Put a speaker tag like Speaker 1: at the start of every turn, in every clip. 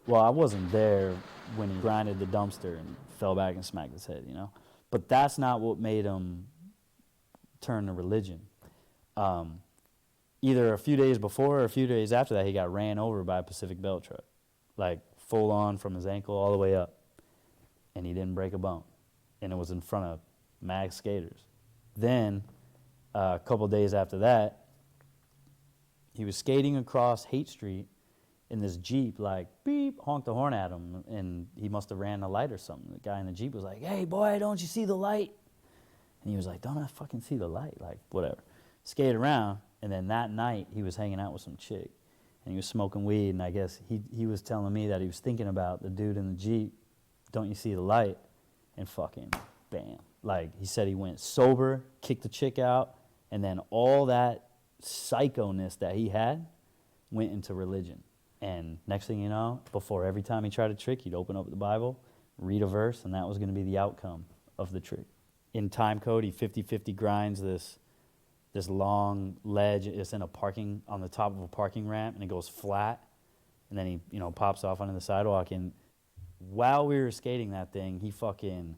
Speaker 1: Well, I wasn't there when he grinded the dumpster and fell back and smacked his head, you know? But that's not what made him turn to religion. Either a few days before or a few days after that, he got ran over by a Pacific Belt truck, like full on from his ankle all the way up. And he didn't break a bone. And it was in front of mag skaters. Then, a couple days after that, he was skating across Haight Street in this Jeep, like, beep, honked the horn at him, and he must have ran the light or something. The guy in the Jeep was like, hey, boy, don't you see the light? And he was like, don't I fucking see the light? Like, whatever. Skated around, and then that night, he was hanging out with some chick, and he was smoking weed, and I guess he was telling me that he was thinking about the dude in the Jeep, don't you see the light? And fucking bam. Like, he said he went sober, kicked the chick out, and then all that psycho-ness that he had went into religion. And next thing you know, before every time he tried a trick, he'd open up the Bible, read a verse, and that was going to be the outcome of the trick. In time code, he 50-50 grinds this long ledge. It's in on the top of a parking ramp, and it goes flat. And then he, pops off onto the sidewalk. And while we were skating that thing, he fucking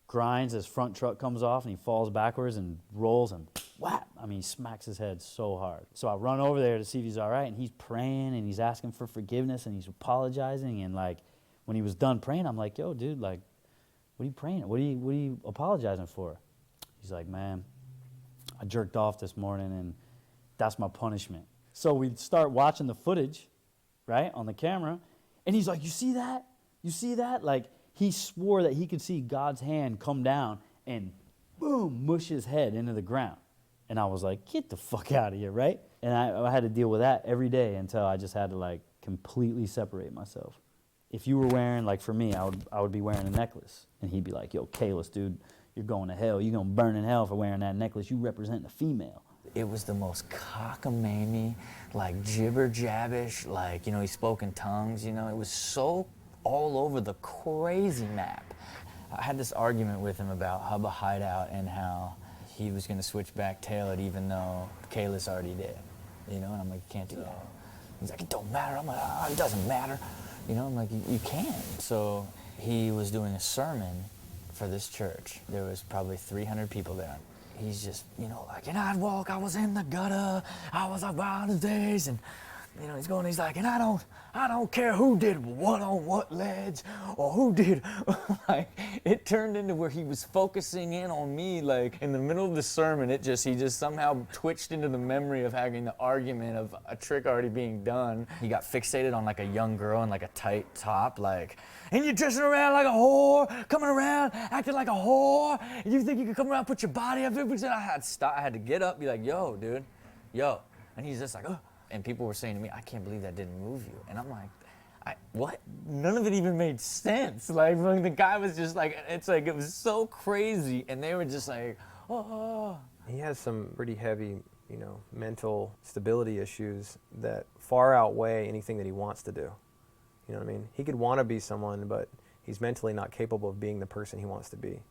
Speaker 1: grinds, his front truck comes off, and he falls backwards and rolls and whap. I mean, he smacks his head so hard. So I run over there to see if he's all right, and he's praying, and he's asking for forgiveness, and he's apologizing. And, like, when he was done praying, I'm like, yo, dude, like, what are you praying? What are you apologizing for? He's like, man, I jerked off this morning, and that's my punishment. So we start watching the footage, right, on the camera, and he's like, you see that? You see that? Like, he swore that he could see God's hand come down and, boom, mush his head into the ground. And I was like, get the fuck out of here, right? And I had to deal with that every day until I just had to, like, completely separate myself. If you were wearing, like, for me, I would be wearing a necklace. And he'd be like, yo, Kalis, dude, you're going to hell. You're going to burn in hell for wearing that necklace. You represent a female.
Speaker 2: It was the most cockamamie, like, jibber-jabbish, like, he spoke in tongues, it was so all over the crazy map. I had this argument with him about Hubba Hideout and how he was going to switch back tail it even though Kalis already did, and I'm like, you can't do that. He's like, it don't matter. I'm like, oh, it doesn't matter. I'm like, you can. So he was doing a sermon for this church. There was probably 300 people there. He's just, like, and I'd walk, I was in the gutter, I was like wild as days, and he's like, and I don't care who did what on what ledge or who did, like, it turned into where he was focusing in on me, like, in the middle of the sermon, he just somehow twitched into the memory of having the argument of a trick already being done. He got fixated on, like, a young girl in, like, a tight top, like, and you're dressing around like a whore, coming around, acting like a whore, and you think you could come around, put your body up, I had to get up, be like, yo, dude, yo, and he's just like, oh. And people were saying to me, I can't believe that didn't move you. And I'm like, what? None of it even made sense. Like, the guy was just like, it's like, it was so crazy. And they were just like, oh.
Speaker 3: He has some pretty heavy, mental stability issues that far outweigh anything that he wants to do. You know what I mean? He could want to be someone, but he's mentally not capable of being the person he wants to be.